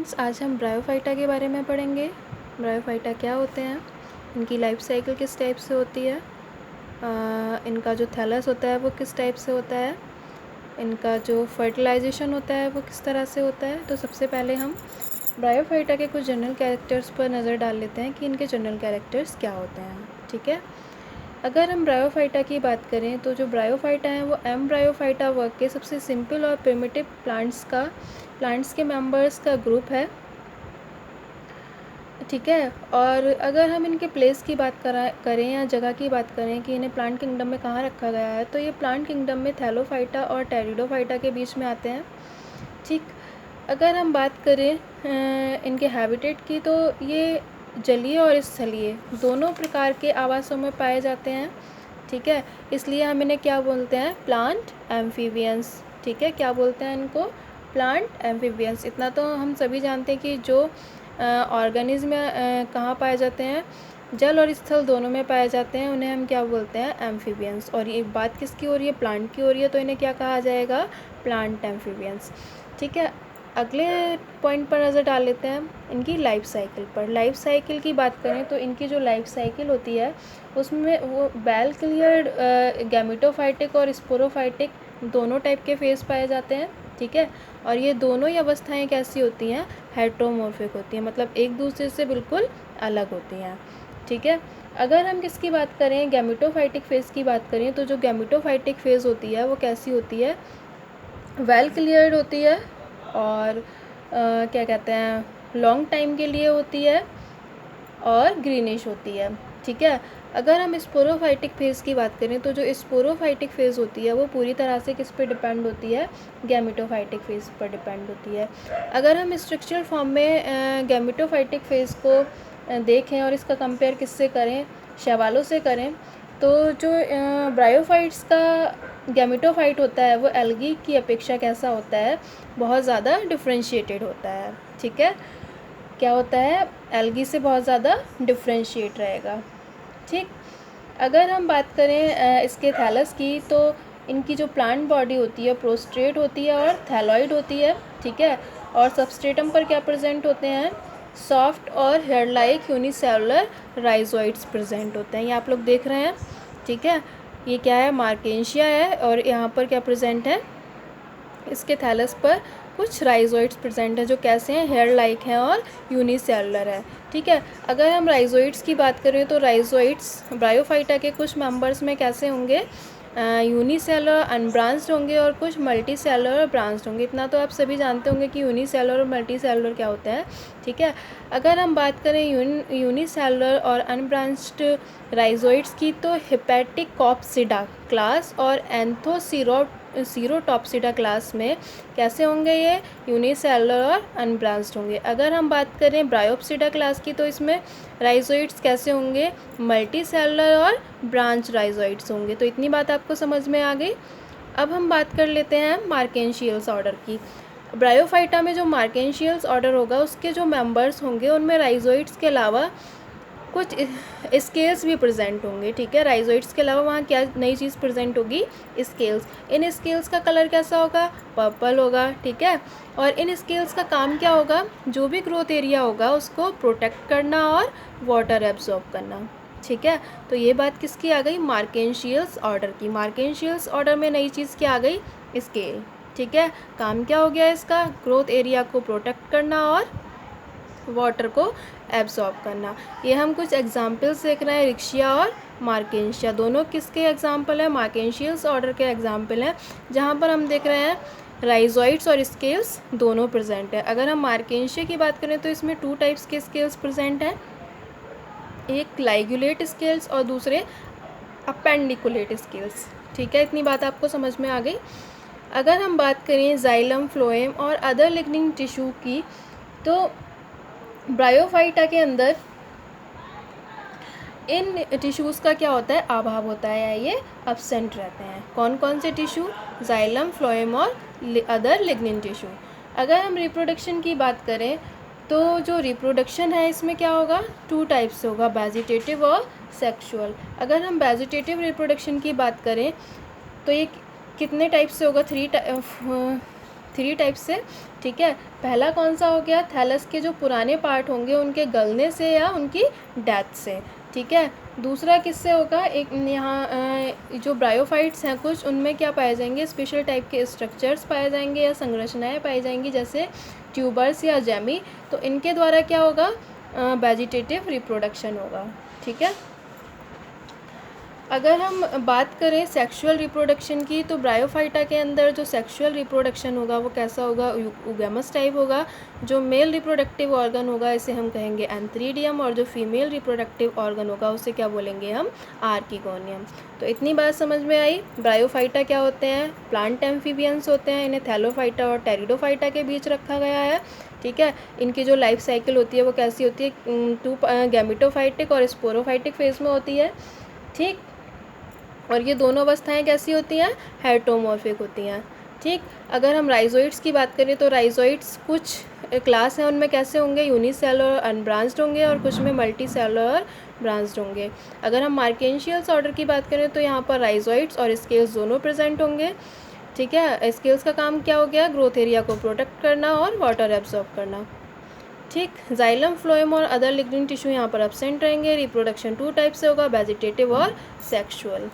Friends, आज हम bryophyta के बारे में पढ़ेंगे। ब्रायोफाइटा क्या होते हैं, इनकी लाइफ साइकिल किस टाइप से होती है, इनका जो थैलस होता है वो किस टाइप से होता है, इनका जो फर्टिलाइजेशन होता है वो किस तरह से होता है। तो सबसे पहले हम ब्रायोफाइटा के कुछ जनरल कैरेक्टर्स पर नज़र डाल लेते हैं कि इनके जनरल कैरेक्टर्स क्या होते हैं। ठीक है, अगर हम ब्रायोफाइटा की बात करें तो जो ब्रायोफाइटा हैं वो एम ब्रायोफाइटा वर्ग के सबसे सिंपल और प्रिमिटिव प्लांट्स के मेंबर्स का ग्रुप है। ठीक है, और अगर हम इनके प्लेस की बात करें या जगह की बात करें कि इन्हें प्लांट किंगडम में कहाँ रखा गया है, तो ये प्लांट किंगडम में थैलोफाइटा और टेरिडोफाइटा के बीच में आते हैं। ठीक, अगर हम बात करें इनके हैबिटेट की, तो ये जलीय और स्थलीय दोनों प्रकार के आवासों में पाए जाते हैं। ठीक है, इसलिए हम इन्हें क्या बोलते हैं, प्लांट एम्फीबियंस। ठीक है, क्या बोलते हैं इनको, प्लांट एम्फीबियंस। इतना तो हम सभी जानते हैं कि जो ऑर्गेनिज्म कहाँ पाए जाते हैं, जल और स्थल दोनों में पाए जाते हैं, उन्हें हम क्या बोलते हैं, एम्फीबियंस। और ये बात किसकी हो रही है, प्लांट की हो रही है, तो इन्हें क्या कहा जाएगा, प्लांट एम्फीबियंस। ठीक है, अगले पॉइंट पर नज़र डाल लेते हैं इनकी लाइफ साइकिल पर। लाइफ साइकिल की बात करें तो इनकी जो लाइफ साइकिल होती है उसमें वो बेल क्लियर्ड गैमेटोफाइटिक और स्पोरोफाइटिक दोनों टाइप के फेस पाए जाते हैं। ठीक है, और ये दोनों ही अवस्थाएं कैसी होती हैं, हेट्रोमॉर्फिक होती हैं, मतलब एक दूसरे से बिल्कुल अलग होती हैं। ठीक है, अगर हम किसकी बात करें, गैमेटोफाइटिक फेज़ की बात करें, तो जो गैमेटोफाइटिक फेज़ होती है वो कैसी होती है, वेल क्लियर्ड होती है और क्या कहते हैं, लॉन्ग टाइम के लिए होती है और ग्रीनिश होती है। ठीक है, अगर हम स्पोरोफाइटिक फेज़ की बात करें तो जो स्पोरोफाइटिक फेज़ होती है वो पूरी तरह से किस पे डिपेंड होती है, गैमेटोफाइटिक फेज़ पर डिपेंड होती है। अगर हम स्ट्रक्चरल फॉर्म में गैमेटोफाइटिक फेज़ को देखें और इसका कंपेयर किससे करें, शैवालों से करें, तो जो ब्रायोफाइट्स का गैमेटोफाइट होता है वो एल्गी की अपेक्षा कैसा होता है, बहुत ज़्यादा डिफ्रेंशिएटेड होता है। ठीक है, क्या होता है, एल्गी से बहुत ज़्यादा डिफ्रेंशिएट रहेगा। ठीक, अगर हम बात करें इसके थैलस की, तो इनकी जो प्लांट बॉडी होती है प्रोस्ट्रेट होती है और थैलॉइड होती है। ठीक है, और सबस्ट्रेटम पर क्या प्रेजेंट होते हैं, सॉफ्ट और hair like unicellular rhizoids present होते हैं, ये आप लोग देख रहे हैं। ठीक है, ये क्या है, मार्केंशिया है, और यहाँ पर क्या प्रेजेंट है, इसके थैलस पर कुछ राइजोइड्स प्रेजेंट है जो कैसे हैं, हेयर लाइक हैं और यूनिसेलुलर है। ठीक है, अगर हम राइजोइड्स की बात करें तो राइजोइड्स ब्रायोफाइटा के कुछ मेंबर्स में कैसे होंगे, यूनिसेलुलर अनब्रांच्ड होंगे और कुछ मल्टी सेलुलर ब्रांच्ड होंगे। इतना तो आप सभी जानते होंगे कि यूनिसेलुलर और मल्टी सेलुलर क्या होता है। ठीक है, अगर हम बात करें यूनिसेलुलर और अनब्रांच्ड राइजोइड्स की, तो हिपैटिकॉप्सिडा क्लास और सीरोटॉप्सिडा क्लास में कैसे होंगे, ये यूनिसेलुलर और अनब्रांच्ड होंगे। अगर हम बात करें ब्रायोप्सिडा क्लास की, तो इसमें राइजोइड्स कैसे होंगे, मल्टी सेलुलर और ब्रांच राइजोइड्स होंगे। तो इतनी बात आपको समझ में आ गई। अब हम बात कर लेते हैं मार्केंशियल्स ऑर्डर की। ब्रायोफाइटा में जो मार्केंशियल्स ऑर्डर होगा उसके जो मेंबर्स होंगे उनमें राइजोइड्स के अलावा कुछ स्केल्स भी प्रेजेंट होंगे। ठीक है, राइजोइड्स के अलावा वहाँ क्या नई चीज़ प्रेजेंट होगी, स्केल्स। इन स्केल्स का कलर कैसा होगा, पर्पल होगा। ठीक है, और इन स्केल्स का काम क्या होगा, जो भी ग्रोथ एरिया होगा उसको प्रोटेक्ट करना और वाटर एब्जॉर्ब करना। ठीक है, तो ये बात किसकी आ गई, मार्केंशियल्स ऑर्डर की। मार्केंशियल्स ऑर्डर में नई चीज़ क्या आ गई, स्केल। ठीक है, काम क्या हो गया इसका, ग्रोथ एरिया को प्रोटेक्ट करना और वाटर को एब्जॉर्ब करना। ये हम कुछ एग्जाम्पल्स देख रहे हैं, रिक्शिया और मार्केंशिया दोनों किसके एग्जाम्पल हैं, मार्केंशियल्स ऑर्डर के एग्जाम्पल हैं, जहाँ पर हम देख रहे हैं राइजोइड्स और स्केल्स दोनों प्रेजेंट है। अगर हम मार्केंशिया की बात करें तो इसमें 2 टाइप्स के स्केल्स प्रेजेंट हैं, एक लाइगुलेट स्केल्स और दूसरे अपेंडिकुलेट स्केल्स। ठीक है, इतनी बात आपको समझ में आ गई। अगर हम बात करें जाइलम, फ्लोएम और अदर लिग्निंग टिश्यू की, तो ब्रायोफाइटा के अंदर इन टिश्यूज़ का क्या होता है, अभाव होता है या ये अब्सेंट रहते हैं। कौन कौन से टिश्यू, जाइलम, फ्लोएम और अदर लिग्निन टिश्यू। अगर हम रिप्रोडक्शन की बात करें तो जो रिप्रोडक्शन है इसमें क्या होगा, 2 टाइप से होगा, वेजिटेटिव और सेक्सुअल। अगर हम वेजिटेटिव रिप्रोडक्शन की बात करें तो ये कितने टाइप से होगा, 3 टाइप से, ठीक है। पहला कौन सा हो गया, थैलस के जो पुराने पार्ट होंगे उनके गलने से या उनकी डेथ से, ठीक है। दूसरा किससे होगा, एक यहाँ जो ब्रायोफाइट्स हैं कुछ, उनमें क्या पाए जाएंगे, स्पेशल टाइप के स्ट्रक्चर्स पाए जाएंगे या संरचनाएं पाई जाएंगी जैसे ट्यूबर्स या जेमी। तो इनके द्वारा क्या होगा, वेजिटेटिव रिप्रोडक्शन होगा, ठीक है। अगर हम बात करें सेक्सुअल रिप्रोडक्शन की, तो ब्रायोफाइटा के अंदर जो सेक्सुअल रिप्रोडक्शन होगा वो कैसा होगा, उगेमस टाइप होगा। जो मेल रिप्रोडक्टिव ऑर्गन होगा इसे हम कहेंगे एंथ्रीडियम, और जो फीमेल रिप्रोडक्टिव ऑर्गन होगा उसे क्या बोलेंगे हम, आर्किगोनियम। तो इतनी बात समझ में आई। ब्रायोफाइटा क्या होते हैं, प्लांट एम्फीबियंस होते हैं। इन्हें थैलोफाइटा और टेरिडोफाइटा के बीच रखा गया है, ठीक है। इनकी जो लाइफ साइकिल होती है वो कैसी होती है, 2 गैमेटोफाइटिक और स्पोरोफाइटिक फेज में होती है, ठीक। और ये दोनों अवस्थाएं कैसी होती हैं, हेटरोमॉर्फिक होती हैं, ठीक। अगर हम राइजोइड्स की बात करें तो राइजोइड्स कुछ क्लास हैं उनमें कैसे होंगे, यूनिसेलुलर अनब्रांच्ड होंगे और कुछ में मल्टी सेलुलर ब्रांच्ड होंगे। अगर हम मार्केंशियल्स ऑर्डर की बात करें तो यहाँ पर राइजोइड्स और स्केल्स दोनों प्रेजेंट होंगे, ठीक है। स्केल्स का काम क्या हो गया, ग्रोथ एरिया को प्रोटेक्ट करना और वाटर एब्जॉर्ब करना, ठीक। जाइलम, फ्लोएम और अदर लिग्निन टिश्यू यहाँ पर एब्सेंट रहेंगे। रिप्रोडक्शन 2 टाइप से होगा, वेजिटेटिव और सेक्सुअल।